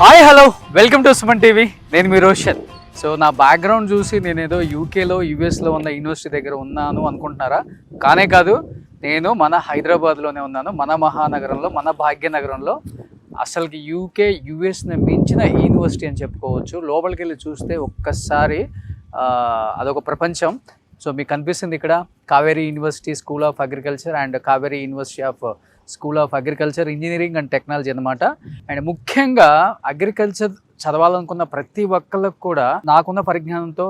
Hi hello welcome to Suman TV. నేను మీ Roshan. So నా background చూసి నేను ఏదో యూకేలో యుఎస్లో ఉన్న యూనివర్సిటీ దగ్గర ఉన్నాను అనుకుంటున్నారా? కానే కాదు, నేను మన హైదరాబాద్లోనే ఉన్నాను, మన మహానగరంలో, మన భాగ్యనగరంలో. అసలుకి యూకే యుఎస్ని మించిన యూనివర్సిటీ అని చెప్పుకోవచ్చు. లోపలికి వెళ్ళి చూస్తే ఒక్కసారి అదొక ప్రపంచం. సో మీకు కనిపిస్తుంది ఇక్కడ Kaveri university school of agriculture and Kaveri university of school of agriculture engineering and technology అనమాట. అండ్ ముఖ్యంగా అగ్రికల్చర్ చదవాలనుకున్న ప్రతి ఒక్కళ్ళకు కూడా నాకున్న పరిజ్ఞానంతో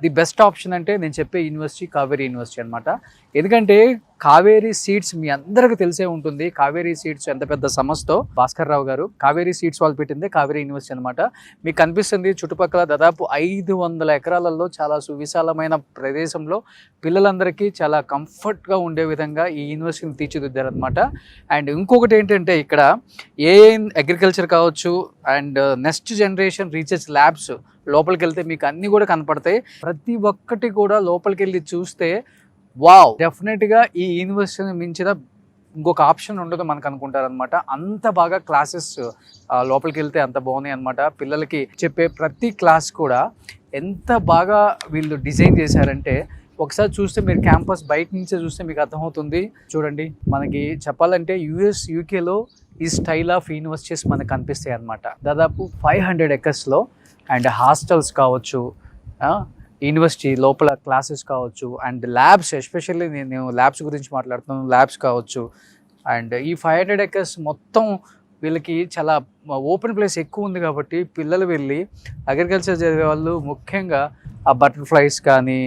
ది బెస్ట్ ఆప్షన్ అంటే నేను చెప్పే యూనివర్సిటీ కావేరీ యూనివర్సిటీ అనమాట. ఎందుకంటే కావేరీ సీడ్స్ మీ అందరికీ తెలిసే ఉంటుంది. కావేరీ సీడ్స్ ఎంత పెద్ద సంస్థో. భాస్కర్ రావు గారు కావేరీ సీడ్స్ వాళ్ళు పెట్టిందే కావేరీ యూనివర్సిటీ అనమాట. మీకు కనిపిస్తుంది చుట్టుపక్కల దాదాపు 500 ఎకరాలలో చాలా సువిశాలమైన ప్రదేశంలో పిల్లలందరికీ చాలా కంఫర్ట్గా ఉండే విధంగా ఈ యూనివర్సిటీని తీర్చిదిద్దారనమాట. అండ్ ఇంకొకటి ఏంటంటే ఇక్కడ అగ్రికల్చర్ కావచ్చు and next generation research labs లోపలికి వెళ్తే మీకు అన్నీ కూడా కనపడతాయి. ప్రతి ఒక్కటి కూడా లోపలికి వెళ్ళి చూస్తే వావ్, డెఫినెట్గా ఈ యూనివర్సిటీని మించిన ఇంకొక ఆప్షన్ ఉండదు మనకు అనుకుంటారనమాట. అంత బాగా క్లాసెస్ లోపలికి వెళ్తే అంత బాగున్నాయి అనమాట. పిల్లలకి చెప్పే ప్రతి క్లాస్ కూడా ఎంత బాగా వీళ్ళు డిజైన్ చేశారంటే ఒకసారి చూస్తే మీరు క్యాంపస్ బయట నుంచే చూస్తే మీకు అర్థమవుతుంది. చూడండి, మనకి చెప్పాలంటే యుఎస్ యూకేలో ఈ స్టైల్ ఆఫ్ యూనివర్సిటీస్ మనకు కనిపిస్తాయి అనమాట. దాదాపు 500 ఎకర్స్లో అండ్ హాస్టల్స్ కావచ్చు, యూనివర్సిటీ లోపల క్లాసెస్ కావచ్చు అండ్ ల్యాబ్స్, ఎస్పెషల్లీ నేను ల్యాబ్స్ గురించి మాట్లాడుతున్నాను, ల్యాబ్స్ కావచ్చు. అండ్ ఈ 500 ఎకర్స్ మొత్తం వీళ్ళకి చాలా ఓపెన్ ప్లేస్ ఎక్కువ ఉంది కాబట్టి పిల్లలు వెళ్ళి అగ్రికల్చర్ చదివే వాళ్ళు ముఖ్యంగా ఆ బటర్ఫ్లైస్ కానీ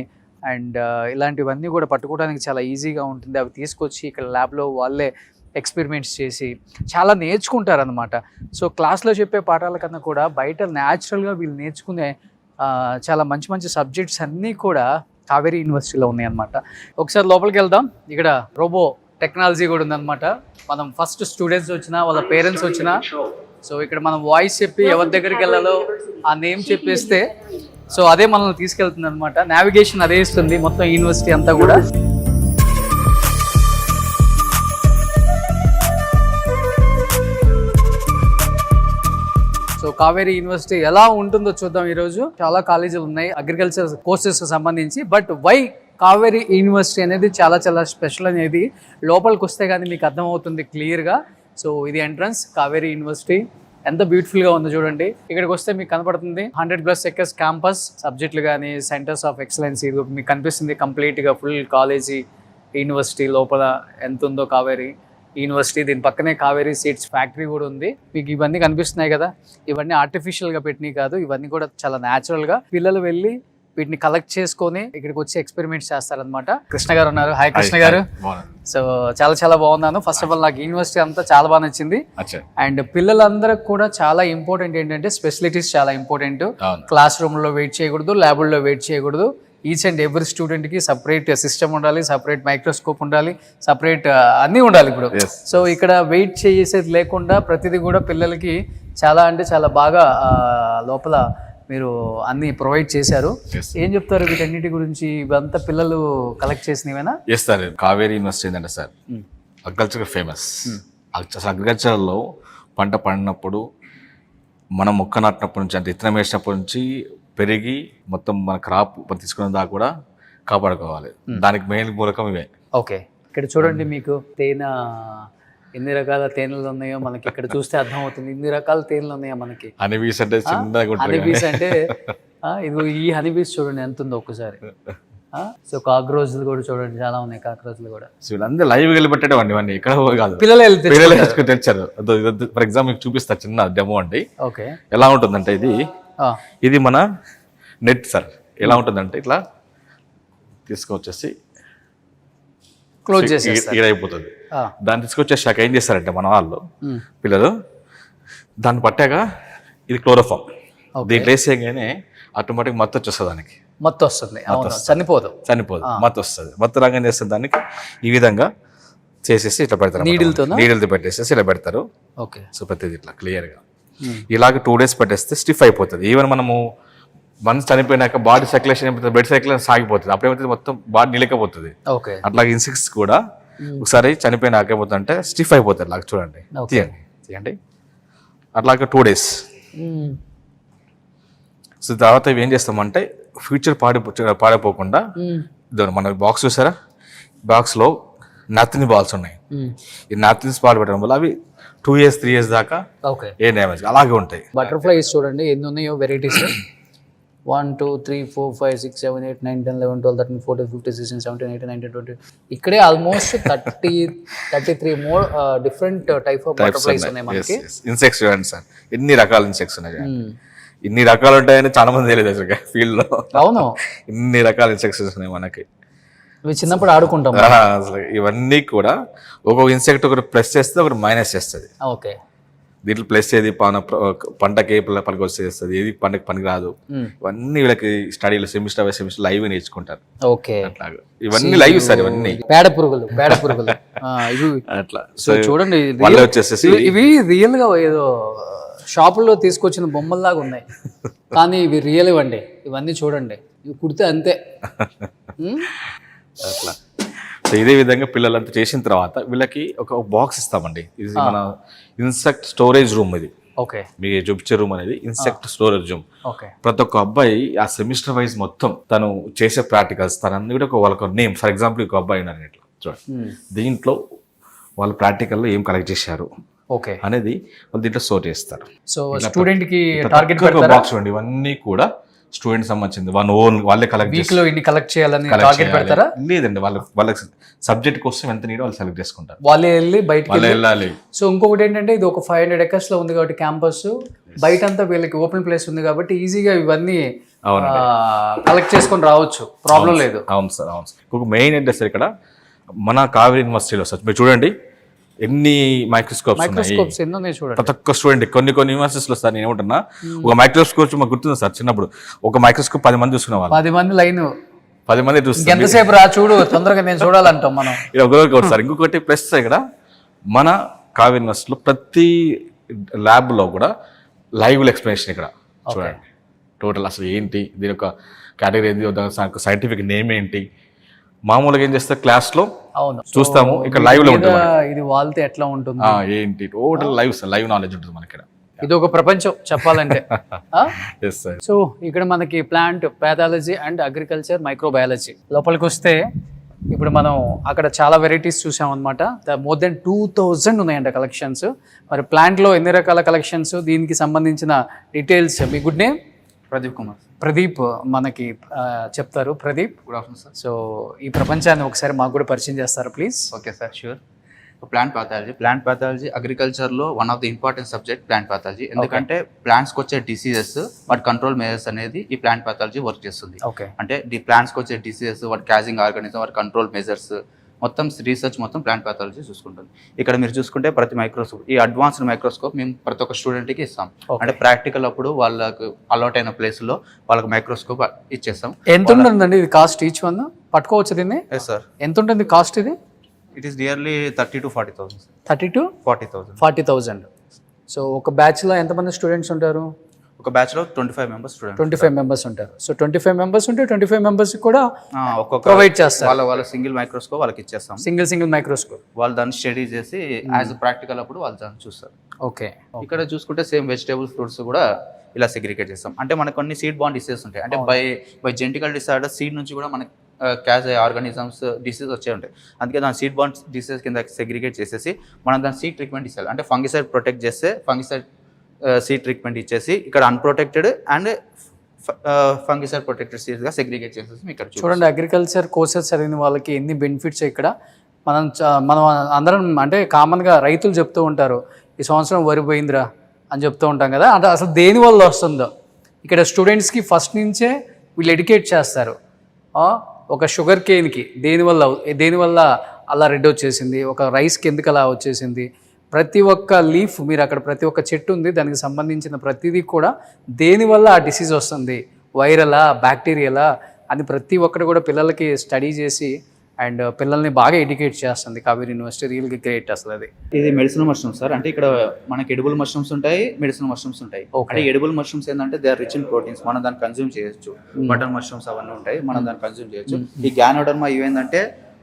అండ్ ఇలాంటివన్నీ కూడా పట్టుకోవడానికి చాలా ఈజీగా ఉంటుంది. అవి తీసుకొచ్చి ఇక్కడ ల్యాబ్లో వాళ్ళే ఎక్స్పెరిమెంట్స్ చేసి చాలా నేర్చుకుంటారనమాట. సో క్లాస్లో చెప్పే పాఠాల కన్నా కూడా బయట న్యాచురల్గా వీళ్ళు నేర్చుకునే చాలా మంచి మంచి సబ్జెక్ట్స్ అన్నీ కూడా కావేరీ యూనివర్సిటీలో ఉన్నాయన్నమాట. ఒకసారి లోపలికి వెళ్దాం. ఇక్కడ రోబో టెక్నాలజీ కూడా ఉందన్నమాట. మనం ఫస్ట్ స్టూడెంట్స్ వచ్చినా వాళ్ళ పేరెంట్స్ వచ్చినా సో ఇక్కడ మనం వాయిస్ చెప్పి ఎవరి దగ్గరికి వెళ్ళాలో ఆ నేమ్ చెప్పేస్తే సో అదే మనల్ని తీసుకెళ్తుంది అనమాట. నావిగేషన్ అదే ఇస్తుంది మొత్తం యూనివర్సిటీ అంతా కూడా. సో కావేరీ యూనివర్సిటీ ఎలా ఉంటుందో చూద్దాం. ఈరోజు చాలా కాలేజీలు ఉన్నాయి అగ్రికల్చర్ కోర్సెస్కి సంబంధించి. బట్ వై కావేరీ యూనివర్సిటీ అనేది చాలా చాలా స్పెషల్ అనేది లోపలికి వస్తే కానీ మీకు అర్థమవుతుంది క్లియర్గా. సో ఇది ఎంట్రన్స్ కావేరీ యూనివర్సిటీ. ఎంత బ్యూటిఫుల్గా ఉందో చూడండి. ఇక్కడికి వస్తే మీకు కనపడుతుంది 100+ ఎకర్స్ క్యాంపస్, సబ్జెక్టులు కానీ సెంటర్స్ ఆఫ్ ఎక్సలెన్స్. ఇది మీకు కనిపిస్తుంది కంప్లీట్గా ఫుల్ కాలేజీ యూనివర్సిటీ లోపల ఎంత ఉందో కావేరీ యూనివర్సిటీ. దీని పక్కనే కావేరీ సీడ్స్ ఫ్యాక్టరీ కూడా ఉంది. మీకు ఇవన్నీ కనిపిస్తున్నాయి కదా, ఇవన్నీ ఆర్టిఫిషియల్గా పెట్టినవి కాదు, ఇవన్నీ కూడా చాలా న్యాచురల్గా పిల్లలు వెళ్ళి వీటిని కలెక్ట్ చేసుకొని ఇక్కడికి వచ్చి ఎక్స్పెరిమెంట్స్ చేస్తారనమాట. కృష్ణ గారు ఉన్నారు. హాయ్ కృష్ణ గారు. సో చాలా చాలా బాగున్నాను. ఫస్ట్ ఆఫ్ ఆల్ నాకు యూనివర్సిటీ అంతా చాలా బాగా నచ్చింది. అండ్ పిల్లలందరికి కూడా చాలా ఇంపార్టెంట్ ఏంటంటే ఫెసిలిటీస్ చాలా ఇంపార్టెంట్. క్లాస్ రూమ్లో వెయిట్ చేయకూడదు, ల్యాబుల్లో వెయిట్ చేయకూడదు. ఈచ్ అండ్ ఎవ్రీ స్టూడెంట్కి సపరేట్ సిస్టమ్ ఉండాలి, సపరేట్ మైక్రోస్కోప్ ఉండాలి, సపరేట్ అన్నీ ఉండాలి ఇప్పుడు. సో ఇక్కడ వెయిట్ చేసేది లేకుండా ప్రతిదీ కూడా పిల్లలకి చాలా అంటే చాలా బాగా లోపల మీరు అన్ని ప్రొవైడ్ చేశారు. ఏం చెప్తారు వీటన్నిటి గురించి? ఇవంతా పిల్లలు కలెక్ట్ చేసినవేనా? ఎస్ సార్, కావేరీ యూనివర్సిటీ ఏంటంటే సార్ అగ్రికల్చర్ ఫేమస్. అగ్రికల్చర్లో పంట పండినప్పుడు మనం మొక్క నాటినప్పటి నుంచి అంటే విత్తనం వేసినప్పటి నుంచి పెరిగి మొత్తం మన క్రాప్ తీసుకున్న దాకా కూడా కాపాడుకోవాలి. దానికి మెయిన్ మూలకం ఇవే. ఓకే, ఇక్కడ చూడండి మీకు తేనె ఎన్ని రకాల తేనెలు ఉన్నాయో మనకి ఇక్కడ చూస్తే అర్థమవుతుంది. ఇన్ని రకాల తేనెలు ఉన్నాయో మనకి. హనీబీస్ అంటే హనీబీస్ అంటే ఇదిగో ఈ హనీబీస్ చూడండి ఎంత ఉందో ఒక్కసారి. సో కాక్రోచ్లు కూడా చూడండి చాలా ఉన్నాయి. కాక్రోచ్లు కూడా వీళ్ళందరూ లైవ్ వెళ్ళి పెట్టేటండి ఇవన్నీ ఇక్కడ కాదు, పిల్లలు తెచ్చారు. ఫర్ ఎగ్జాంపుల్ చూపిస్తా చిన్న డెమో అండి. ఓకే, ఎలా ఉంటుందంటే ఇది మన నెట్ సార్. ఎలా ఉంటుందంటే ఇట్లా తీసుకొచ్చేసి క్లోజ్ చేసి ఇక్కడ అయిపోతుంది. దాన్ని తీసుకొచ్చేసాక ఏం చేస్తారంటే మన వాళ్ళు పిల్లలు దాన్ని పట్టాక ఇది క్లోరోఫామ్ దీంట్లో వేసేయగానే ఆటోమేటిక్ మత్తు వచ్చేస్తుంది. దానికి మత్తు వస్తుంది, చనిపోదు మత్తు వస్తుంది. మత్తు రాగానే చేస్తుంది దానికి ఈ విధంగా చేసేసి ఇట్లా పెడతారు. నీడిల్తో పెట్టేసేసి ఇలా పెడతారు. ఓకే, సో ప్రతిది ఇట్లా క్లియర్గా ఇలాగ 2 days పెట్టేస్తే స్టిఫ్ అయిపోతుంది. ఈవెన్ మనము మనసు చనిపోయినాక బాడీ సర్క్యులేషన్ అయిపోతుంది, బ్లడ్ సర్క్యులేషన్ సాగిపోతుంది. అప్పుడేమవుతుంది మొత్తం బాడీ నిలకపోతుంది. అట్లాగే ఇన్సెక్ట్స్ కూడా ఒకసారి చనిపోయినాక ఏమవుతుందంటే స్టిఫ్ అయిపోతుంది. అలా చూడండి, తీయండి. అట్లాగే 2 days సో తర్వాత ఇవి ఏం చేస్తామంటే ఫ్యూచర్ పాడైపోకుండా మన బాక్స్ చూసారా, బాక్స్లో నథింగ్ బాల్స్ ఉన్నాయి. ఈ నథింగ్స్ బాల్ పెట్టడం వల్ల అవి 2 years 3 years దాకా ఏ డ్యామేజ్ అలాగే ఉంటాయి. బటర్ఫ్లైస్ చూడండి ఎన్ని ఉన్నాయో వెరైటీస్. 1 2 3 4 5 6 7 8 9 10 11 12 13 14 15 16 17 18 19 20 ఇక్కడే almost 33 more different type of butterflies ఉన్నాయి మనకి. ఇన్సెక్ట్స్ చూడండి సార్, ఎన్ని రకాల ఇన్సెక్ట్స్ ఉన్నాయి. ఇన్ని రకాలు ఉంటాయని చాలా మంది తెలియదు అసలు ఫీల్డ్ లో. అవును, ఇన్ని రకాల ఇన్సెక్ట్స్ ఉన్నాయి మనకి. ఇవి చిన్నప్పుడు ఆడుకుంటాం అసలు. ఇవన్నీ కూడా ఒక్కొక్క ఇన్సెక్ట్ ఒకటి ప్లస్ చేస్తే ఒకటి మైనస్ చేస్తుంది. ఓకే, దీంట్లో ప్లస్ ఏది పంటకి పనికి వచ్చేస్తుంది, ఏది పంటకి పనికి రాదు. ఇవన్నీ వీళ్ళకి స్టడీలో సెమిస్టర్ బై సెమిస్టర్ లైవ్ నేర్చుకుంటారు. ఓకే, అట్లాగా ఇవన్నీ లైవ్ సార్. ఇవన్నీ పేడ పురుగులు ఇవి అట్లా. సో చూడండి, వాళ్ళు వచ్చేసేసి ఇవి రియల్ గా ఏదో షాపుల్లో తీసుకొచ్చిన బొమ్మల్లాగా ఉన్నాయి, కానీ ఇవి రియల్ ఇవ్వండి. ఇవన్నీ చూడండి, ఇవి కుడితే అంతే. అట్లా. సో ఇదే విధంగా పిల్లలంతా చేసిన తర్వాత వీళ్ళకి ఒక బాక్స్ ఇస్తామండి. ఇది మన ఇన్సెక్ట్ స్టోరేజ్ రూమ్. ఇది ఓకే, మీకు చూపించే రూమ్ అనేది ఇన్సెక్ట్ స్టోరేజ్ రూమ్. ఓకే, ప్రతి ఒక్క అబ్బాయి ఆ సెమిస్టర్ వైజ్ మొత్తం తను చేసే ప్రాక్టికల్స్ తనన్నీ కూడా వాళ్ళకి నేమ్. ఫర్ ఎగ్జాంపుల్ ఒక అబ్బాయి ఉన్నారు ఇట్లా చూడండి, దీంట్లో వాళ్ళు ప్రాక్టికల్లో ఏం కలెక్ట్ చేశారు ఓకే అనేది వాళ్ళు దీంట్లో స్టోర్ చేస్తారు. సో స్టూడెంట్ కి టార్గెట్ బాక్స్ అండి. ఇవన్నీ కూడా స్టూడెంట్ సంబంధించింది. వాళ్ళే కలెక్ట్ వీక్లో ఇన్ని కలెక్ట్ చేయాలని టార్గెట్ పెడతారా? లేదండి, వాళ్ళకి సబ్జెక్ట్ కోసం ఎంత నీడో వాళ్ళు సెలెక్ట్ చేసుకుంటారు. వాళ్ళే వెళ్ళి బయటకి వెళ్ళాలి. సో ఇంకొకటి ఏంటంటే ఇది ఒక 500 acres లో ఉంది కాబట్టి క్యాంపస్ బయట అంతా వీళ్ళకి ఓపెన్ ప్లేస్ ఉంది కాబట్టి ఈజీగా ఇవన్నీ కలెక్ట్ చేసుకొని రావచ్చు, ప్రాబ్లం లేదు. అవును సార్, అవును సార్. ఇంకొక మెయిన్ ఏంటంటే సార్ ఇక్కడ మన కావేరీ యూనివర్సిటీలో సార్ మీరు చూడండి ఎన్ని మైక్రోస్కోప్స్ ఎన్నో చూడండి. ప్రతి ఒక్క స్టూడెంట్ కొన్ని యూనివర్సిటీస్ లో సార్ నేను ఏమంటున్నా, ఒక మైక్రోస్కోప్ మాకు గుర్తుంది సార్, చిన్నప్పుడు ఒక మైక్రోస్కోప్ 10 మంది చూసుకునే వాళ్ళు. 10 మంది లైన్ 10 మంది చూస్తారు. ఎంతసేపు రా చూడు, తొందరగా నేను చూడాలంటాం మనం. ఇది ఒకటి సార్. ఇంకొకటి ప్లస్ ఇక్కడ మన కావేరీ యూనివర్సిటీలో ప్రతి ల్యాబ్ లో కూడా లైవ్ ఎక్స్ప్లెనేషన్ ఇక్కడ చూడండి. టోటల్ అసలు ఏంటి, దీని యొక్క కేటగిరీ ఏంటి, సైంటిఫిక్ నేమ్ ఏంటి. మామూలుగా ఏం చేస్తారు క్లాస్ లో చూస్తాము, ఇక్కడ లైవ్ లో ఉంటుంది. ఇది వాళ్తే ఎట్లా ఉంటుంది ఏంటి, టోటల్ లైవ్ నాలెడ్జ్ ఉంటుంది మనకి. ఇది ఒక ప్రపంచం చెప్పాలంటే. సో ఇక్కడ మనకి plant pathology and agriculture microbiology లోపలికి వస్తే ఇప్పుడు మనం అక్కడ చాలా వెరైటీస్ చూసాం అనమాట. మోర్ దెన్ 2000 ఉన్నాయంట కలెక్షన్స్. మరి ప్లాంట్లో ఎన్ని రకాల కలెక్షన్స్, దీనికి సంబంధించిన డీటెయిల్స్. మీ గుడ్ నేమ్? ప్రదీప్ కుమార్. ప్రదీప్ మనకి చెప్తారు. Pradeep, good afternoon sir. So ఈ ప్రపంచాన్ని ఒకసారి మాకు కూడా పరిచయం చేస్తారా please? Okay sir, sure. Plant pathology అగ్రికల్చర్లో one of the important subject plant pathology. ఎందుకంటే ప్లాంట్స్కి వచ్చే డిసీజెస్ వాటి కంట్రోల్ మెజర్స్ అనేది ఈ ప్లాంట్ పాథాలజీ వర్క్ చేస్తుంది. ఓకే, అంటే ప్లాంట్స్కి వచ్చే డిసీజెస్, వాటి క్యాజింగ్ ఆర్గానిజం, వాటి కంట్రోల్ మెజర్స్ మొత్తం రీసెర్చ్ మొత్తం ప్లాంట్ పాథాలజీ చూసుకుంటుంది. ఇక్కడ మీరు చూసుకుంటే ప్రతి మైక్రోస్కోప్, ఈ అడ్వాన్స్డ్ మైక్రోస్కోప్ మేము ప్రతి ఒక్క స్టూడెంట్కి ఇస్తాం. అంటే ప్రాక్టికల్ అప్పుడు వాళ్ళకు అలౌట్ అయిన ప్లేస్లో వాళ్ళకి మైక్రోస్కోప్ ఇచ్చేస్తాం. ఎంత ఉంటుందండి ఇది కాస్ట్ ఈచ్ వన్? పట్టుకోవచ్చు దీన్ని? Yes sir. ఎంత ఉంటుంది కాస్ట్ ఇది? It is nearly 30 to 40,000. 30 to 40,000. So ఒక బ్యాచ్లో ఎంతమంది స్టూడెంట్స్ ఉంటారు? ఒక బ్యాచ్లో 25 మెంబర్స్ స్టూడెంట్స్. 25 మెంబర్స్ ఉంటారు. సో 25 మెంబర్స్ ఉంటే 25 మెంబర్స్ కూడా ప్రొవైడ్ చేస్తారు. వాళ్ళ సింగిల్ మైక్రోస్కోప్ వాళ్ళకి ఇచ్చేస్తాం. సింగిల్ మైక్రోస్కోప్ వాళ్ళు దాన్ని స్టడీ చేసి యాజ్ ప్రాక్టికల్ అప్పుడు వాళ్ళు దాన్ని చూస్తారు. ఓకే, ఇక్కడ చూసుకుంటే సేమ్ వెజిటేబుల్స్, ఫ్రూట్స్ కూడా ఇలా సెగ్రిగేట్ చేస్తాం. అంటే మనకు కొన్ని సీడ్ బాండ్ డిసీజెస్ ఉంటాయి. అంటే బై జెనెటికల్ డిసార్డర్ సీడ్ నుంచి కూడా మనకి క్యాజ్ ఆర్గానిజమ్స్ డిసీజ్ వచ్చే ఉంటాయి. అందుకే దాని సీడ్ బాండ్ డిసీజ్ కింద సెగ్రిగేట్ చేసేసి మనం దాని సీడ్ ట్రీట్మెంట్ ఇస్తాం. అంటే ఫంగిసైడ్ ప్రొటెక్ట్ చేస్తే ఫంగిసైడ్ సీడ్ ట్రీట్మెంట్ ఇచ్చేసి ఇక్కడ అన్ప్రొటెక్టెడ్ అండ్ ఫంగిసైడ్ ప్రొటెక్టెడ్ సీడ్స్గా సెగ్రిగేట్ చేసేసి ఇక్కడ చూడండి. అగ్రికల్చర్ కోర్సెస్ చదివిన వాళ్ళకి ఎన్ని బెనిఫిట్స్ ఇక్కడ. మనం అందరం అంటే కామన్గా రైతులు చెప్తూ ఉంటారు, ఈ సంవత్సరం వరి పోయిందిరా అని చెప్తూ ఉంటాం కదా. అంటే అసలు దేనివల్ల వస్తుందో ఇక్కడ స్టూడెంట్స్కి ఫస్ట్ నుంచే వీళ్ళు ఎడ్యుకేట్ చేస్తారు. ఒక షుగర్ కేన్కి దేనివల్ల అలా రెడ్ వచ్చేసింది, ఒక రైస్కి ఎందుకు అలా వచ్చేసింది, ప్రతి ఒక్క లీఫ్, మీరు అక్కడ ప్రతి ఒక్క చెట్టు ఉంది, దానికి సంబంధించిన ప్రతిదీ కూడా దేనివల్ల ఆ డిసీజ్ వస్తుంది, వైరలా బ్యాక్టీరియలా అని ప్రతి ఒక్కటి కూడా పిల్లలకి స్టడీ చేసి అండ్ పిల్లల్ని బాగా ఎడ్యుకేట్ చేస్తుంది కావేరీ యూనివర్సిటీ. రియల్గా గ్రేట్ అసలు అది. ఇది మెడిసినల్ మష్రూమ్స్ సార్. అంటే ఇక్కడ మనకి ఎడిబుల్ మష్రూమ్స్ ఉంటాయి, మెడిసినల్ మష్రూమ్స్ ఉంటాయి. అంటే ఎడిబుల్ మష్రూమ్స్ ఏంటంటే they are rich in proteins, మనం దాన్ని కన్జ్యూమ్ చేయొచ్చు. బటర్ మష్రూమ్స్ అవన్నీ ఉంటాయి, మనం దాన్ని కన్జ్యూమ్ చేయొచ్చు. ఈ గ్యానోడర్మా ఇవేంటంటే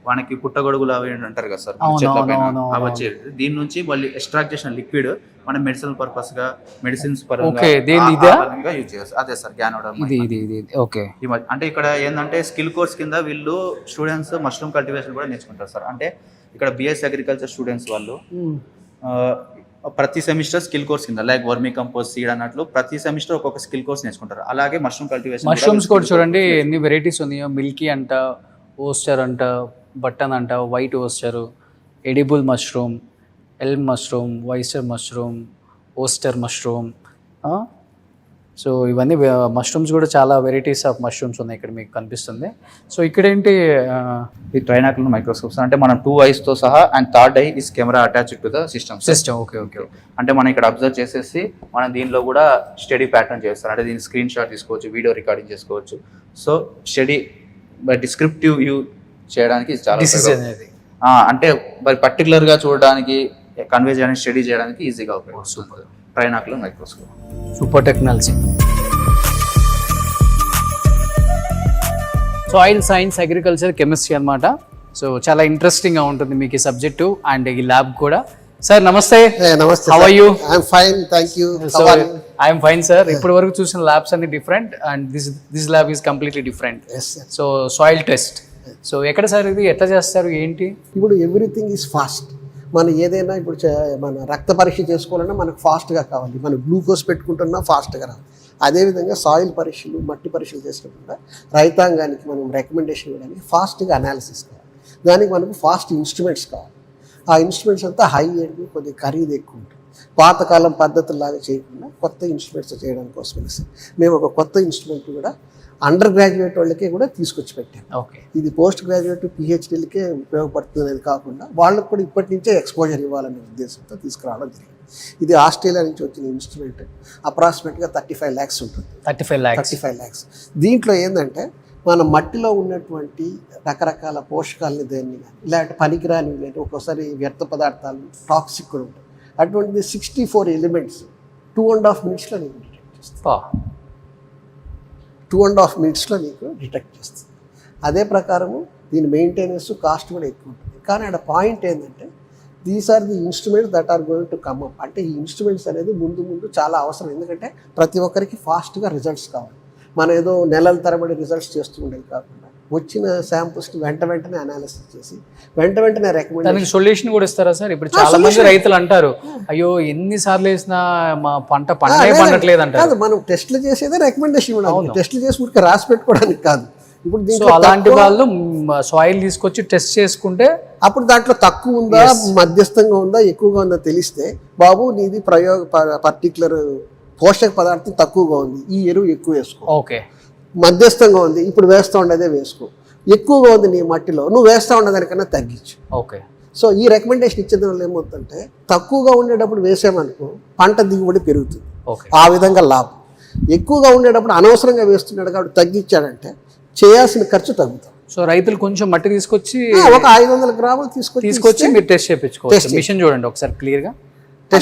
మనకి పుట్టగొడుగులు అవి అంటారు కదా సార్ అవును, చెట్ల పైన అవును, అవి వచ్చేది. దీని నుంచి వాళ్ళు ఎక్స్ట్రాక్ట్ చేసిన లిక్విడ్ మన మెడిసినల్ పర్పస్ గా మెడిసిన్స్ పరంగా Okay, దేని ఇదా? యూజ్ చేస్తారు. అదే సార్ గ్యానోడర్మా. ఇది ఓకే. అంటే ఇక్కడ ఏంటంటే స్కిల్ కోర్స్ కింద వీళ్ళు స్టూడెంట్స్ మష్రూమ్ కల్టివేషన్ కూడా నేర్చుకుంటారు సార్. అంటే ఇక్కడ బిఎస్సీ అగ్రికల్చర్ స్టూడెంట్స్ వాళ్ళు ప్రతి సెమిస్టర్ స్కిల్ కోర్స్ కింద లైక్ వర్మీ కంపోస్ట్ సీడ్ అన్నట్లు ప్రతి సెమిస్టర్ ఒక్కొక్క స్కిల్ కోర్స్ నేర్చుకుంటారు. అలాగే మష్రూమ్ కల్టివేషన్ మష్రూమ్స్ కూడా చూడండి ఎన్ని వెరైటీస్ ఉన్నాయో. మిల్కీ అంట, ఓస్టర్ అంట, బటన్ అంట, white oyster, edible mushroom, elm mushroom, oyster mushroom, oyster mushroom. So ఇవన్నీ మష్రూమ్స్ కూడా చాలా వెరైటీస్ ఆఫ్ మష్రూమ్స్ ఉన్నాయి ఇక్కడ మీకు కనిపిస్తుంది. సో ఇక్కడ ఏంటి ఈ ట్రైనాకులర్ మైక్రోస్కోప్స్ అంటే మనం 2 eyes తో సహా and third I is camera attached to the system. Okay okay. అంటే మనం ఇక్కడ అబ్జర్వ్ చేసేసి మనం దీనిలో కూడా స్టడీ ప్యాటర్న్ చేస్తారు. అంటే దీని స్క్రీన్ షాట్ తీసుకోవచ్చు, వీడియో రికార్డింగ్ చేసుకోవచ్చు. సో స్టడీ డిస్క్రిప్టివ్ వ్యూ చేయడానికి ఇది చాలా అనేది అంటే మరి పర్టికులర్గా చూడడానికి కన్వే చేయడానికి స్టడీ చేయడానికి ఈజీగా ఉపయోగపడుతుంది. Super trinocular microscope, super technology. Soil science, agriculture, chemistry అన్నమాట. సో చాలా ఇంట్రెస్టింగ్గా ఉంటుంది మీకు ఈ సబ్జెక్టు అండ్ ఈ ల్యాబ్ కూడా. సార్ నమస్తే. నమస్తే. How are you? I'm fine, thank you. So I'm fine sir. ఇప్పటి వరకు చూసిన ల్యాబ్స్ అన్ని different and this lab is completely different. So soil test. So ఎక్కడ సార్ ఇది, ఎట్లా చేస్తారు, ఏంటి? ఇప్పుడు ఎవ్రీథింగ్ ఈజ్ ఫాస్ట్. మనం ఏదైనా ఇప్పుడు మన రక్త పరీక్ష చేసుకోవాలన్నా మనకు ఫాస్ట్గా కావాలి. మనం గ్లూకోజ్ పెట్టుకుంటున్నా ఫాస్ట్గా రావాలి. అదేవిధంగా సాయిల్ పరీక్షలు, మట్టి పరీక్షలు చేసినప్పుడు రైతాంగానికి మనం రికమెండేషన్ ఇవ్వడానికి ఫాస్ట్గా అనాలిసిస్ కావాలి. దానికి మనకు ఫాస్ట్ ఇన్స్ట్రుమెంట్స్ కావాలి. ఆ ఇన్స్ట్రుమెంట్స్ అంతా హై ఎండ్, కొద్దిగా ఖరీదు ఎక్కువ ఉంటుంది. పాతకాలం పద్ధతుల్లాగా చేయకుండా కొత్త ఇన్స్ట్రుమెంట్స్ చేయడం కోసం మేము ఒక కొత్త ఇన్స్ట్రుమెంట్ కూడా అండర్ గ్రాడ్యుయేట్ వాళ్ళకే కూడా తీసుకొచ్చి పెట్టాం. ఓకే. ఇది పోస్ట్ గ్రాడ్యుయేట్ పిహెచ్డీలకే ఉపయోగపడుతుంది కాకుండా వాళ్ళకు కూడా ఇప్పటి నుంచే ఎక్స్పోజర్ ఇవ్వాలనే ఉద్దేశంతో తీసుకురావడం జరిగింది. ఇది ఆస్ట్రేలియా నుంచి వచ్చిన ఇన్స్ట్రుమెంట్. అప్రాక్సిమేట్గా 35 lakhs ఉంటుంది. 35 lakhs. దీంట్లో ఏంటంటే మన మట్టిలో ఉన్నటువంటి రకరకాల పోషకాలని దేన్ని కానీ ఇలాంటి పనికిరాని ఒక్కోసారి వ్యర్థ పదార్థాలు టాక్సిక్ కూడా ఉంటాయి. అటువంటిది 64 elements 2.5 minutes నేను డిటెక్ట్ చేస్తాను. 2.5 minutes నీకు డిటెక్ట్ చేస్తుంది. అదే ప్రకారము దీని మెయింటెనెన్స్ కాస్ట్ కూడా ఎక్కువ ఉంటుంది. కానీ అక్కడ పాయింట్ ఏంటంటే these are the instruments that are going to come up. అంటే ఈ ఇన్స్ట్రుమెంట్స్ అనేది ముందు చాలా అవసరం. ఎందుకంటే ప్రతి ఒక్కరికి ఫాస్ట్గా రిజల్ట్స్ కావాలి. మనం ఏదో నెలల తరబడి రిజల్ట్స్ చేస్తూ ఉండేది కాకుండా వచ్చిన శాంపుల్స్కి వెంటనే అనాలిసిస్ చేసి వెంటనే రికమెండ్ సొల్యూషన్ కూడా ఇస్తారా సార్? ఇప్పుడు చాలా మంది రైతులు అంటారు, అయ్యో ఎన్నిసార్లు వేసినా మా పంట పండట్లేదు అంటారు. కాదు, మనం టెస్ట్లు చేసేదే రికమెండేషన్ ఇవ్వడానికి. టెస్ట్లు చేసి ఊరికి రాసి పెట్టుకోవడానికి కాదు. ఇప్పుడు దీంట్లో అలాంటి వాళ్ళు సాయిల్ తీసుకొచ్చి టెస్ట్ చేసుకుంటే అప్పుడు దాంట్లో తక్కువ ఉందా, మధ్యస్థంగా ఉందా, ఎక్కువగా ఉందా తెలిస్తే, బాబు నీది పర్టికులర్ పోషక పదార్థం తక్కువగా ఉంది, ఈ ఎరువు ఎక్కువ వేసుకో. ఓకే. మధ్యస్థంగా ఉంది, ఇప్పుడు వేస్తూ ఉండేదే వేసుకో. ఎక్కువగా ఉంది నీ మట్టిలో, నువ్వు వేస్తూ ఉండేదానికన్నా తగ్గించు. ఓకే. సో ఈ రికమెండేషన్ ఇచ్చేది వల్ల ఏమవుతుందంటే తక్కువగా ఉండేటప్పుడు వేసామనుకో పంట దిగుబడి పెరుగుతుంది. ఆ విధంగా లాభం. ఎక్కువగా ఉండేటప్పుడు అనవసరంగా వేస్తున్నాడు కాబట్టి తగ్గించాడంటే చేయాల్సిన ఖర్చు తగ్గుతాం. సో రైతులు కొంచెం మట్టి తీసుకొచ్చి ఒక 500 గ్రాములు తీసుకొచ్చి మీరు టెస్ట్ చేయించుకోవచ్చు. మిషన్ చూడండి ఒకసారి క్లియర్గా.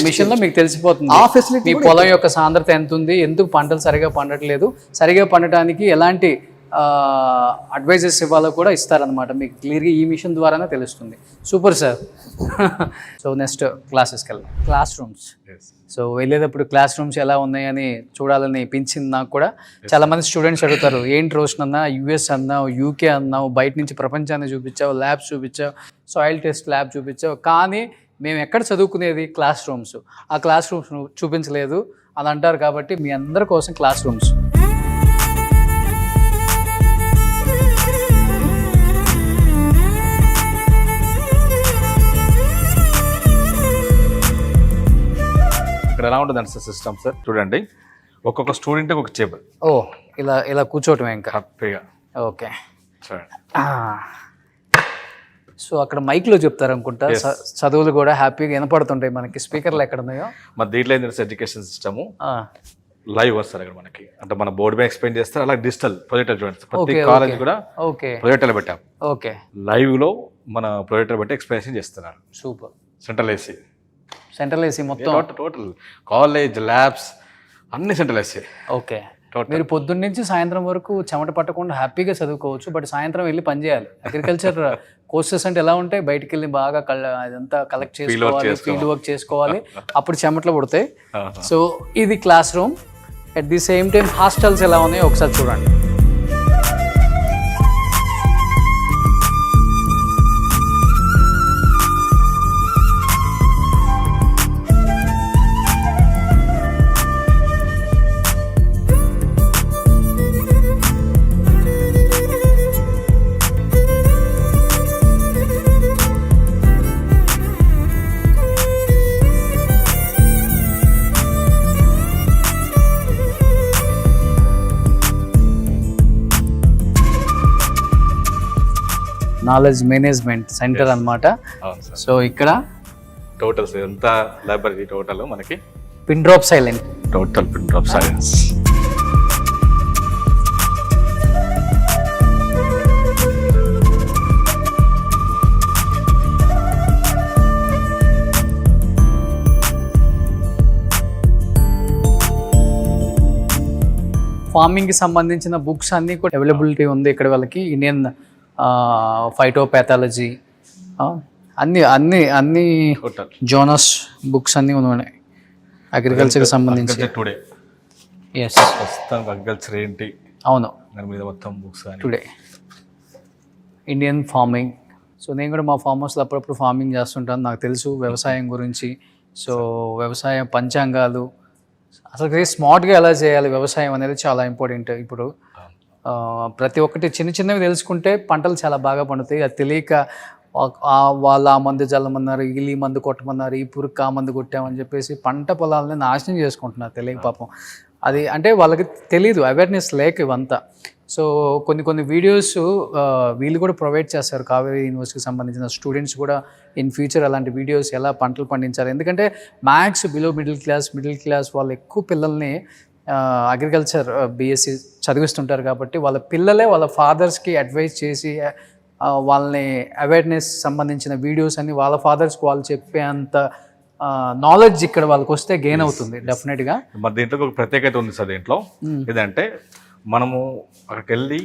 మిషన్ లో మీకు తెలిసిపోతుంది ఆ ఫెసిలిటీ, మీ పొలం యొక్క సాంద్రత ఎంత ఉంది, ఎందుకు పంటలు సరిగా పండట్లేదు, సరిగా పండటానికి ఎలాంటి అడ్వైజెస్ ఇవ్వాలో కూడా ఇస్తారనమాట. మీకు క్లియర్గా ఈ మిషన్ ద్వారానే తెలుస్తుంది. Super sir. సో నెక్స్ట్ క్లాసెస్కి వెళ్దాం. Class rooms. సో వెళ్ళేటప్పుడు క్లాస్ రూమ్స్ ఎలా ఉన్నాయని చూడాలని పెంచింది నాకు కూడా. చాలా మంది స్టూడెంట్స్ అడుగుతారు, ఏంటి రోషన్ అన్నా యూఎస్ అన్నావు, యూకే అన్నావు, బయట నుంచి ప్రపంచాన్ని చూపించావు, ల్యాబ్స్ చూపించావు, సాయిల్ టెస్ట్ ల్యాబ్ చూపించావు, కానీ మేము ఎక్కడ చదువుకునేది క్లాస్ రూమ్స్, ఆ క్లాస్ రూమ్స్ చూపించలేదు అని అంటారు. కాబట్టి మీ అందరి కోసం క్లాస్ రూమ్స్. ఇక్కడ ఎలా ఉంటుంది సార్ సిస్టమ్ సార్? చూడండి, ఒక్కొక్క స్టూడెంట్ ఒక టేబుల్. ఓ ఇలా కూర్చోవటమే ఇంకా హ్యాపీగా. ఓకే. చూడండి. సో అక్కడ మైక్లో చెప్తారు అనుకుంటా, చదువులు కూడా హ్యాపీగా వినపడుతుంటాయి మనకి. స్పీకర్లు ఎక్కడ ఉన్నాయో మరి దీంట్లో ఏంటంటే ఎడ్యుకేషన్ సిస్టమ్ లైవ్ వస్తారు ఇక్కడ మనకి. అంటే మన బోర్డు మీద ఎక్స్ప్లెయిన్ చేస్తారు. అలా డిజిటల్ ప్రొజెక్టర్ చూడండి, ప్రతి కాలేజ్ కూడా ప్రొజెక్టర్లు పెట్టాం. ఓకే. లైవ్ లో మన ప్రొజెక్టర్ బట్టి ఎక్స్ప్లెనేషన్ చేస్తున్నారు. సూపర్. సెంట్రల్ ఏసీ మొత్తం టోటల్ కాలేజ్ ల్యాబ్స్ అన్ని సెంట్రల్ ఏసీ. ఓకే. మీరు పొద్దున్న నుంచి సాయంత్రం వరకు చెమట పట్టకుండా హ్యాపీగా చదువుకోవచ్చు. బట్ సాయంత్రం వెళ్ళి పని చేయాలి. అగ్రికల్చర్ కోర్సెస్ అంటే ఎలా ఉంటాయి, బయటికి వెళ్ళి బాగా అదంతా కలెక్ట్ చేసుకోవాలి, ఫీల్డ్ వర్క్ చేసుకోవాలి, అప్పుడు చెమట్లు పుడతాయి. సో ఇది classroom. At the same time hostels ఎలా ఉన్నాయో ఒకసారి చూడండి. నాలెడ్జ్ మేనేజ్మెంట్ సెంటర్ అన్నమాట. అవును సార్. సో ఇక్కడ టోటల్స్ ఎంత లైబ్రరీ టోటల్ మనకి pin drop silent. Total pin drop silence. ఫార్మింగ్కి సంబంధించిన బుక్స్ అన్నీ కూడా అవైలబిలిటీ ఉంది ఇక్కడ. వాళ్ళకి ఇండియన్ ఫైటోపాథాలజీ అన్ని అన్ని అన్ని టోటల్ జోనస్ బుక్స్ అన్నీ ఉన్నాయి అగ్రికల్చర్కి సంబంధించి. టుడే ఎస్, ప్రస్తుతానికి అగ్రికల్చర్ ఏంటి అవును, దాని మీద మొత్తం books today Indian farming. So నేను కూడా మా ఫామ్ హౌస్లో అప్పుడప్పుడు ఫార్మింగ్ చేస్తుంటాను, నాకు తెలుసు వ్యవసాయం గురించి. సో వ్యవసాయం పంచాంగాలు, అసలు స్మార్ట్గా ఎలా చేయాలి వ్యవసాయం అనేది చాలా ఇంపార్టెంట్. ఇప్పుడు ప్రతి ఒక్కటి చిన్న చిన్నవి తెలుసుకుంటే పంటలు చాలా బాగా పండుతాయి. అది తెలియక వాళ్ళు ఆ మందు జల్లమన్నారు, ఈ మందు కొట్టమన్నారు, ఈ పురుగు ఆ మందు కొట్టామని చెప్పేసి పంట పొలాలని నాశనం చేసుకుంటున్నారు తెలియక పాపం. అది అంటే వాళ్ళకి తెలియదు, అవేర్నెస్ లేక ఇవంతా. సో కొన్ని వీడియోస్ వీళ్ళు కూడా ప్రొవైడ్ చేస్తారు, కావేరీ యూనివర్సిటీకి సంబంధించిన స్టూడెంట్స్ కూడా ఇన్ ఫ్యూచర్ అలాంటి వీడియోస్ ఎలా పంటలు పండించాలి. ఎందుకంటే మ్యాథ్స్ బిలో మిడిల్ క్లాస్ వాళ్ళు ఎక్కువ పిల్లల్ని అగ్రికల్చర్ బీఎస్సీ చదివిస్తుంటారు కాబట్టి వాళ్ళ పిల్లలే వాళ్ళ ఫాదర్స్కి అడ్వైస్ చేసి వాళ్ళని అవేర్నెస్ సంబంధించిన వీడియోస్ అన్ని వాళ్ళ ఫాదర్స్కి వాళ్ళు చెప్పేంత నాలెడ్జ్ ఇక్కడ వాళ్ళకి వస్తే గెయిన్ అవుతుంది డెఫినెట్గా. మరి దీంట్లో ఒక ప్రత్యేకత ఉంది సార్ దీంట్లో. ఏదంటే మనము అక్కడికి వెళ్ళి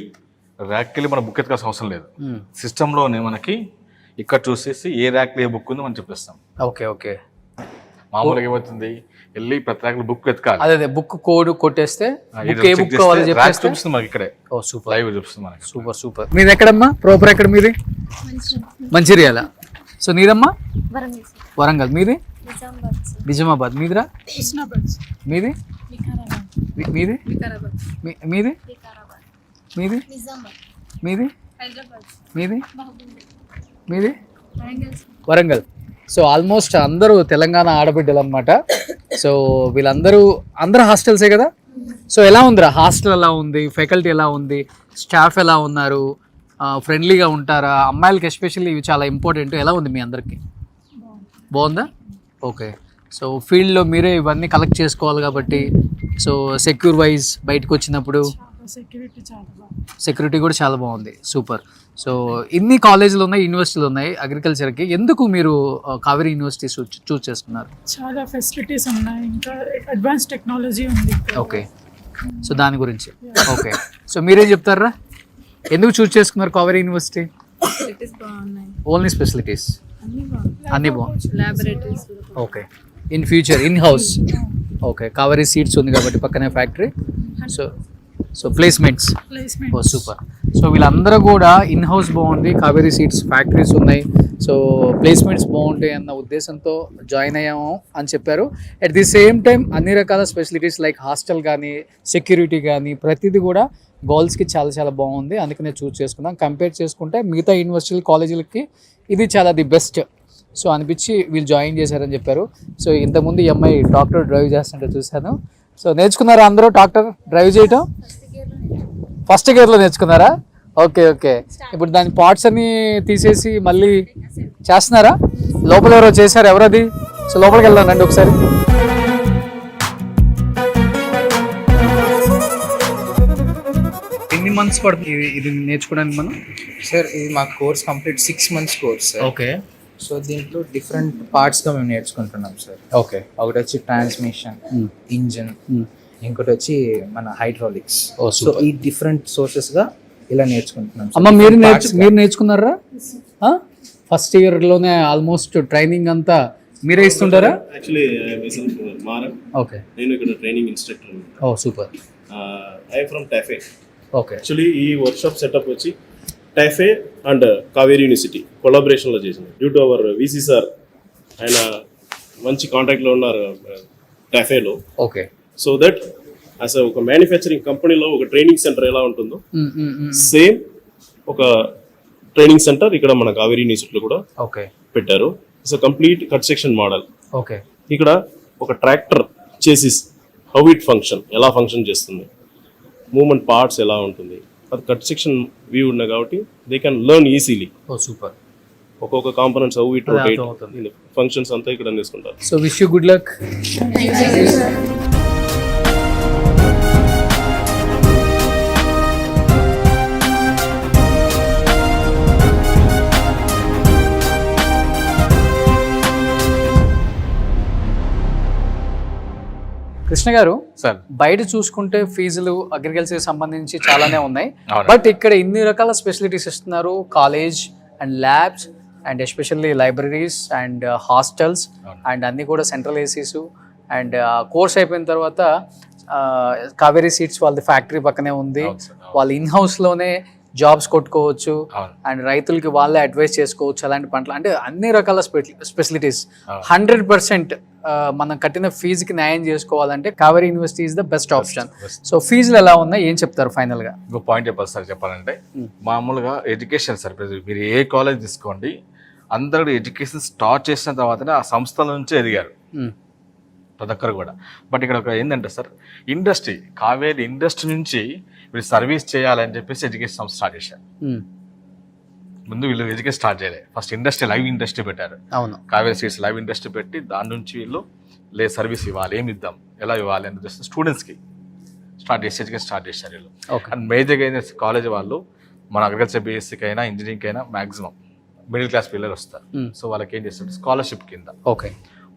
ర్యాక్కి వెళ్ళి మన బుక్ ఎత్తుకాల్సిన అవసరం లేదు. సిస్టంలోనే మనకి ఇక్కడ చూసేసి ఏ ర్యాక్లో ఏ బుక్ ఉందో మనం చెప్పేస్తాం. Okay okay. మామూలుగా ఏమవుతుంది, వెళ్ళి ప్రతి ర్యాక్లో బుక్ ఎత్తుకాలి. అదే బుక్ కోడ్ కొట్టేస్తే బుక్ ఏ బుక్ కావాలో చెప్పేస్తే చూపిస్తుంది మనకి ఇక్కడే. ఓ సూపర్, లైవ్ చూపిస్తుంది మనకి. సూపర్. మీది ఎక్కడమ్మా? ప్రాపర్ ఎక్కడ మీది? మంచిర్యాల. సో నీదమ్మా? వరంగల్. మీది? నిజామాబాద్. మీదిరా? మీది? మీది? మీది? మీది? మీది? మీది? మీది? వరంగల్. సో ఆల్మోస్ట్ అందరూ తెలంగాణ ఆడబిడ్డలు అనమాట. సో వీళ్ళందరూ హాస్టల్సే కదా. సో ఎలా ఉందిరా హాస్టల్? ఎలా ఉంది? ఫ్యాకల్టీ ఎలా ఉంది? స్టాఫ్ ఎలా ఉన్నారు? ఫ్రెండ్లీగా ఉంటారా? అమ్మాయిలకి ఎస్పెషల్లీ ఇవి చాలా ఇంపార్టెంట్. ఎలా ఉంది మీ అందరికీ? బాగుందా? ఓకే. సో ఫీల్డ్లో మీరే ఇవన్నీ కలెక్ట్ చేసుకోవాలి కాబట్టి సో సెక్యూర్ వైజ్ బయటకు వచ్చినప్పుడు సెక్యూరిటీ కూడా చాలా బాగుంది. సూపర్. సో ఇన్ని కాలేజీలు ఉన్నాయి, యూనివర్సిటీలు ఉన్నాయి అగ్రికల్చర్కి. ఎందుకు మీరు కావేరీ యూనివర్సిటీ చూస్ చేసుకున్నారు? చాలా ఫెసిలిటీస్ ఉన్నాయి, ఇంకా అడ్వాన్స్ టెక్నాలజీ ఉంది. ఓకే. సో దాని గురించి ఓకే. సో మీరేం చెప్తారా, ఎందుకు చూస్ చేసుకున్నారు కావేరీ యూనివర్సిటీ? ఓన్లీ స్పెసిలిటీస్ అన్నీ బాగుంది. Okay. In future in house okay Kaveri seeds ఉంది కాబట్టి పక్కనే ఫ్యాక్టరీ. సో ప్లేస్మెంట్స్ ఓ సూపర్. సో వీళ్ళందరూ కూడా ఇన్ హౌస్ బాగుంది, కావేరీ సీడ్స్ ఫ్యాక్టరీస్ ఉన్నాయి, సో ప్లేస్మెంట్స్ బాగుంటాయి అన్న ఉద్దేశంతో జాయిన్ అయ్యాము అని చెప్పారు. అట్ ది సేమ్ టైం అన్ని రకాల ఫెసిలిటీస్ లైక్ హాస్టల్ కానీ సెక్యూరిటీ కానీ ప్రతిదీ కూడా గర్ల్స్కి చాలా చాలా బాగుంది. అందుకనే చూస్ చేసుకున్నాం. కంపేర్ చేసుకుంటే మిగతా యూనివర్సిటీ కాలేజీలకి ఇది చాలా ది బెస్ట్ సో అనిపించి వీళ్ళు జాయిన్ చేశారని చెప్పారు. సో ఇంతకుముందు ఈ అమ్మాయి ట్రాక్టర్ డ్రైవ్ చేస్తుంటే చూశాను. సో నేర్చుకున్నారా అందరూ ట్రాక్టర్ డ్రైవ్ చేయటం? ఫస్ట్ గేర్లో నేర్చుకున్నారా? ఓకే. ఇప్పుడు దాని పార్ట్స్ అన్ని తీసేసి మళ్ళీ చేస్తున్నారా? లోపల ఎవరో చేశారు, ఎవరది? సో లోపలికి వెళ్దాం రండి ఒకసారి. ఎన్ని మంత్స్ పడుతుంది ఇది నేర్చుకోవడానికి మనం? సార్ ఇది మా course complete 6 months course sir. Okay. So దీంట్లో డిఫరెంట్ పార్ట్స్గా మేము నేర్చుకుంటున్నాం సార్. ఓకే. ఒకటి వచ్చి ట్రాన్స్మిషన్, ఇంజిన్, ఇంకోటి వచ్చి మన హైడ్రాలిక్స్. సో ఈ డిఫరెంట్ సోర్సెస్గా ఇలా నేర్చుకుంటున్నాం. అమ్మ మీరు నేర్చుకున్నారా? ఫస్ట్ ఇయర్లోనే ఆల్మోస్ట్ ట్రైనింగ్ అంతా మీరే ఇస్తుంటారా? Actually Maran, okay. నేను ఇక్కడ training instructor. Oh super. I from TAFE. Okay. Actually ఈ వర్క్షాప్ సెటప్ వచ్చి టాఫే అండ్ కావేరీ యూనివర్సిటీ కొలాబరేషన్లో చేసింది. Due to our VC sir, ఆయన మంచి కాంటాక్ట్లో ఉన్నారు టాఫేలో. ఓకే. సో దట్ యాజ్ ఒక మ్యానుఫ్యాక్చరింగ్ కంపెనీలో ఒక ట్రైనింగ్ సెంటర్ ఎలా ఉంటుందో సేమ్ ఒక ట్రైనింగ్ సెంటర్ ఇక్కడ మన కావేరీ యూనివర్సిటీలో కూడా ఓకే పెట్టారు. It's complete cut section model. Okay. ఇక్కడ ఒక tractor chassis how it function, ఎలా ఫంక్షన్ చేస్తుంది, మూమెంట్ పార్ట్స్ ఎలా ఉంటుంది, అది కట్ సెక్షన్ వ్యూ ఉన్నాయి కాబట్టి they can learn easily. Oh super. ఒక్కొక్క కాంపోనెంట్స్ హౌ ఇట్ రొటేట్ అర్థమవుతుంది. ఫంక్షన్స్ అంతా ఇక్కడ తీసుకుంటారు. So wish you good luck. Krishna garu, sir బయట చూసుకుంటే ఫీజులు అగ్రికల్చర్ సంబంధించి చాలానే ఉన్నాయి, అవును. బట్ ఇక్కడ ఇన్ని రకాల ఫెసిలిటీస్ ఇస్తున్నారు. College and labs and especially libraries and hostels and అన్నీ కూడా సెంట్రల్ ఏసీస్ అండ్ కోర్స్ అయిపోయిన తర్వాత కావేరీ సీడ్స్ వాళ్ళది ఫ్యాక్టరీ పక్కనే ఉంది. వాళ్ళు ఇన్ హౌస్లోనే జాబ్స్ కొట్టుకోవచ్చు అండ్ రైతులకి వాళ్ళే అడ్వైస్ చేసుకోవచ్చు అలాంటి పంటలు, అంటే అన్ని రకాల ఫెసిలిటీస్. 100% మనం కట్టిన ఫీజుకి న్యాయం చేసుకోవాలంటే Kaveri university is the best option. So ఫీజులు ఎలా ఉన్నాయి, ఏం చెప్తారు ఫైనల్గా? ఇంకో పాయింట్ చెప్పాలి సార్. చెప్పాలంటే మామూలుగా ఎడ్యుకేషన్ సార్, మీరు ఏ కాలేజ్ తీసుకోండి, అందరూ ఎడ్యుకేషన్ స్టార్ట్ చేసిన తర్వాతనే ఆ సంస్థల నుంచి ఎదిగారు ప్రతి ఒక్కరు కూడా. బట్ ఇక్కడ ఒక ఏంటంటే సార్, ఇండస్ట్రీ, కావేరీ ఇండస్ట్రీ నుంచి వీళ్ళు సర్వీస్ చేయాలని చెప్పేసి ఎడ్యుకేషన్ సంస్థ స్టార్ట్ చేశారు. ముందు వీళ్ళు ఎడ్యుకేషన్ స్టార్ట్ చేయలేదు, ఫస్ట్ ఇండస్ట్రీ, లైవ్ ఇండస్ట్రీ పెట్టారు. అవును. కావేరీ సీడ్స్ లైవ్ ఇండస్ట్రీ పెట్టి దాని నుంచి వీళ్ళు సర్వీస్ ఇవ్వాలి, ఏమి ఇద్దాం, ఎలా ఇవ్వాలి అని జస్ట్ స్టూడెంట్స్కి స్టార్ట్ చేసి ఎడ్యుకేషన్ స్టార్ట్ చేశారు వీళ్ళు. అండ్ మేజర్గా అయిన కాలేజ్ వాళ్ళు మన అగ్రికల్చర్ బేసిక్ అయినా ఇంజనీరింగ్ అయినా మ్యాక్సిమం మిడిల్ క్లాస్ పిల్లలు వస్తారు. సో వాళ్ళకి ఏం చేస్తారు, స్కాలర్షిప్ కింద ఓకే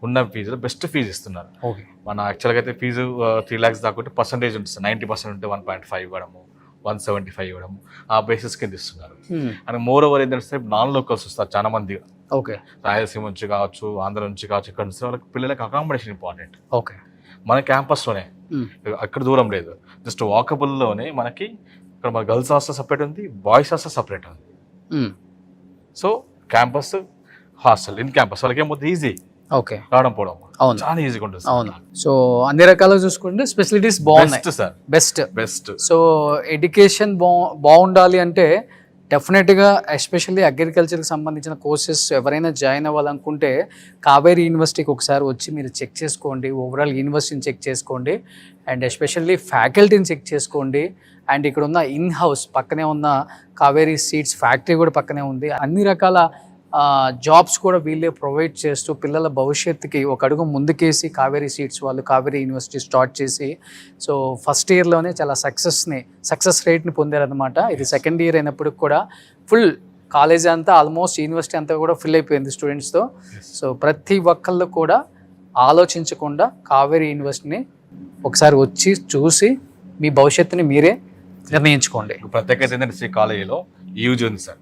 ఉన్న ఫీజులో బెస్ట్ ఫీజు ఇస్తున్నారు. ఓకే. మన యాక్చువల్గా అయితే ఫీజు 3 lakhs దాకా పర్సంటేజ్ ఉంటుంది. 90% ఉంటే 1.5 ఇవ్వడము, 175 ఇవ్వడము, ఆ బేసిస్ కింద ఇస్తున్నారు. అండ్ మోర్ ఓవర్ ఏంటంటే నాన్ లోకల్స్ వస్తారు చాలా మంది. ఓకే. రాయలసీమ నుంచి కావచ్చు, ఆంధ్ర నుంచి కావచ్చు, ఇక్కడ నుంచి వాళ్ళకి పిల్లలకి అకామిడేషన్ ఇంపార్టెంట్. ఓకే. మన క్యాంపస్లోనే, అక్కడ దూరం లేదు, జస్ట్ వాకబుల్లోనే మనకి ఇక్కడ మన గర్ల్స్ హాస్టల్ సపరేట్ ఉంది, బాయ్స్ హాస్టల్ సపరేట్ ఉంది. So campus hostel in campus వాళ్ళకి ఏమవుతుంది, ఈజీ ఓకే రావడం పోవడం. అవును, చాలా ఈజీగా ఉంటుంది. అవును. సో అన్ని రకాలుగా చూసుకుంటే ఫెసిలిటీస్ బాగున్నాయి సార్, బెస్ట్. సో ఎడ్యుకేషన్ బాగుండాలి అంటే డెఫినెట్గా ఎస్పెషల్లీ అగ్రికల్చర్కి సంబంధించిన కోర్సెస్ ఎవరైనా జాయిన్ అవ్వాలనుకుంటే కావేరీ యూనివర్సిటీకి ఒకసారి వచ్చి మీరు చెక్ చేసుకోండి, ఓవరాల్ యూనివర్సిటీని చెక్ చేసుకోండి అండ్ ఎస్పెషల్లీ ఫ్యాకల్టీని చెక్ చేసుకోండి. అండ్ ఇక్కడ ఉన్న ఇన్ హౌస్ పక్కనే ఉన్న కావేరీ సీడ్స్ ఫ్యాక్టరీ కూడా పక్కనే ఉంది. అన్ని రకాల జాబ్స్ కూడా వీళ్ళే ప్రొవైడ్ చేస్తూ పిల్లల భవిష్యత్తుకి ఒక అడుగు ముందుకేసి కావేరీ సీడ్స్ వాళ్ళు కావేరీ యూనివర్సిటీ స్టార్ట్ చేసి సో ఫస్ట్ ఇయర్లోనే చాలా సక్సెస్ రేట్ని పొందారనమాట. ఇది సెకండ్ ఇయర్ అయినప్పటికి కూడా ఫుల్ కాలేజ్ అంతా ఆల్మోస్ట్ యూనివర్సిటీ అంతా కూడా ఫిల్ అయిపోయింది స్టూడెంట్స్తో. సో ప్రతి ఒక్కళ్ళు కూడా ఆలోచించకుండా కావేరీ యూనివర్సిటీని ఒకసారి వచ్చి చూసి మీ భవిష్యత్తుని మీరే నిర్ణయించుకోండి. ప్రత్యేకత ఏంటంటే శ్రీ కాలేజీలో యూజీ ఉంది సార్,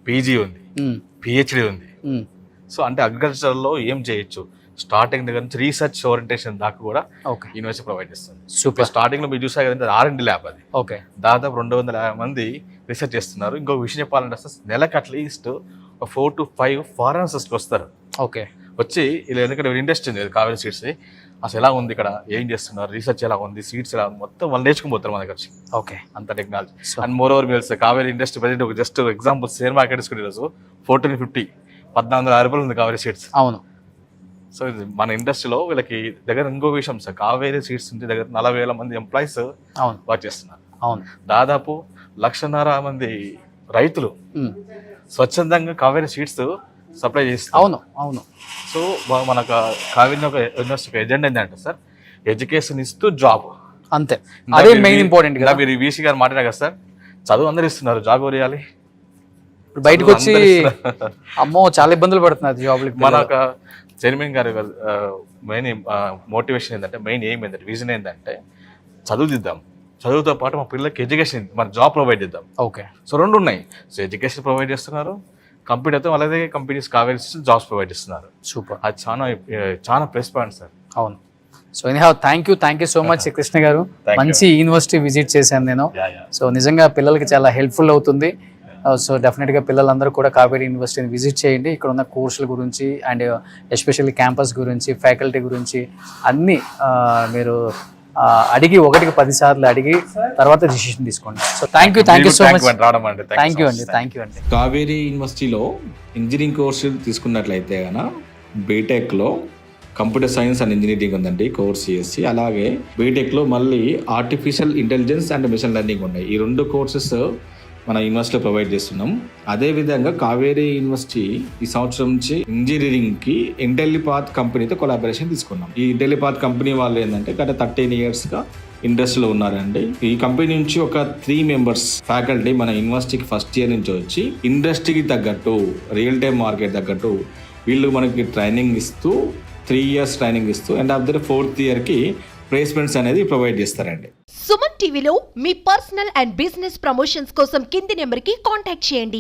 పీజీ ఉంది, పిహెచ్డి ఉంది. సో అంటే అగ్రికల్చర్లో ఏం చేయొచ్చు, స్టార్టింగ్ దగ్గర నుంచి రీసెర్చ్ ఓరియంటేషన్ దాకా కూడా యూనివర్సిటీ ప్రొవైడ్ చేస్తుంది. సూపర్. స్టార్టింగ్లో మీరు చూసారు కదంటే R&D ల్యాబ్ అది. ఓకే. దాదాపు 250 మంది రీసెర్చ్ చేస్తున్నారు. ఇంకొక విషయం చెప్పాలంటే అసలు నెలకు అట్లీస్ట్ 4 to 5 ఫారెనర్స్కి వస్తారు. ఓకే. వచ్చి ఇలా ఎందుకంటే ఇండస్ట్రీ ఉంది కావేరీ సీడ్స్, అసలు ఎలా ఉంది ఇక్కడ, ఏం చేస్తున్నారు, రీసెర్చ్ ఎలా ఉంది, సీడ్స్ ఎలా ఉంది, మొత్తం వాళ్ళు నేర్చుకుపోతారు మన దగ్గర వచ్చి. ఓకే. అంత టెక్నాలజీ. అండ్ మోర్ ఓవర్ మీరు కావేరీ ఇండస్ట్రీ ప్రజెంట్ ఒక జస్ట్ ఎగ్జాంపుల్ షేర్ మార్కెట్ తీసుకునే రోజు 1450 1450 రూపాయలు ఉంది కావేరీ సీడ్స్. అవును. సో ఇది మన ఇండస్ట్రీలో వీళ్ళకి దగ్గర ఇంకో విషయం సార్, కావేరీ సీడ్స్ నుంచి దగ్గర 40,000 మంది ఎంప్లాయీస్ వర్క్ చేస్తున్నారు. అవును. దాదాపు 1,50,000 మంది రైతులు స్వచ్ఛందంగా కావేరీ సీడ్స్ సప్లై చేస్తారు. అవును, అవును. సో మనకు కావేరీ యూనివర్సిటీ ఎజెండా ఏంటంటే సార్, ఎడ్యుకేషన్ ఇస్తూ జాబ్, అంతే. అదే మెయిన్ ఇంపార్టెంట్ కదా. మీరు వీసీ గారు మాట్లాడారు కదా సార్, చదువు అందరు ఇస్తున్నారు, జాబ్ ఎవరు ఇవ్వాలి? బయటకు వచ్చి అమ్మో చాలా ఇబ్బందులు పడుతున్నారు జాబ్లకి. మన చైర్మన్ గారు మెయిన్ మోటివేషన్ ఏంటంటే, మెయిన్ ఎయిమ్ ఏంటంటే, విజన్ ఏంటంటే చదువు దిద్దాం, చదువుతో పాటు మా పిల్లలకి ఎడ్యుకేషన్, మన జాబ్ ప్రొవైడ్ చేద్దాం. ఓకే. సో రెండు ఉన్నాయి. సో ఎడ్యుకేషన్ ప్రొవైడ్ చేస్తున్నారు, కంపెనీతో అలాగే కంపెనీస్ కావేరీ జాబ్స్ ప్రొవైడ్ చేస్తున్నారు. సూపర్. అది చాలా ప్లస్ పాయింట్ సార్. అవును. So anyhow thank you so much Krishna గారు. Thank you. మంచి యూనివర్సిటీ విజిట్ చేశాను నేను. Yeah. సో నిజంగా పిల్లలకి చాలా హెల్ప్ఫుల్ అవుతుంది. సో డెఫినెట్గా పిల్లలందరూ కూడా కావేరీ యూనివర్సిటీని విజిట్ చేయండి. ఇక్కడ ఉన్న కోర్సుల గురించి అండ్ ఎస్పెషల్లీ క్యాంపస్ గురించి, ఫ్యాకల్టీ గురించి అన్నీ మీరు అడిగి 1కి 10 సార్లు అడిగి తర్వాత డిసిషన్ తీసుకోండి. So thank you so much. రావడం అండి. థ్యాంక్ యూ అండి. కావేరీ యూనివర్సిటీలో ఇంజనీరింగ్ కోర్సు తీసుకున్నట్లయితే కనుక బీటెక్లో కంప్యూటర్ సైన్స్ అండ్ ఇంజనీరింగ్ ఉందండి కోర్స్ CSC. అలాగే బీటెక్లో మళ్ళీ artificial intelligence and machine learning ఉన్నాయి. ఈ 2 కోర్సెస్ మన యూనివర్సిటీలో ప్రొవైడ్ చేస్తున్నాం. అదేవిధంగా కావేరీ యూనివర్సిటీ ఈ సంవత్సరం నుంచి ఇంజనీరింగ్కి ఇంటెలిపాత్ కంపెనీతో కొలాబరేషన్ తీసుకున్నాం. ఈ ఇంటెలిపాత్ కంపెనీ వాళ్ళు ఏంటంటే గత 13 yearsగా ఇండస్ట్రీలో ఉన్నారండి. ఈ కంపెనీ నుంచి ఒక 3 members ఫ్యాకల్టీ మన యూనివర్సిటీకి ఫస్ట్ ఇయర్ నుంచి వచ్చి ఇండస్ట్రీకి తగ్గట్టు రియల్ టైమ్ మార్కెట్ తగ్గట్టు వీళ్ళు మనకి ట్రైనింగ్ ఇస్తూ 3 years ట్రైనింగ్ ఇస్తూ ఎండ్ ఆఫ్ ద 4th yearకి ప్లేస్మెంట్స్ అనేది ప్రొవైడ్ చేస్తారండి. సుమన్ టీవీలో మీ పర్సనల్ అండ్ బిజినెస్ ప్రమోషన్స్ కోసం కింది నెంబర్కి కాంటాక్ట్ చేయండి.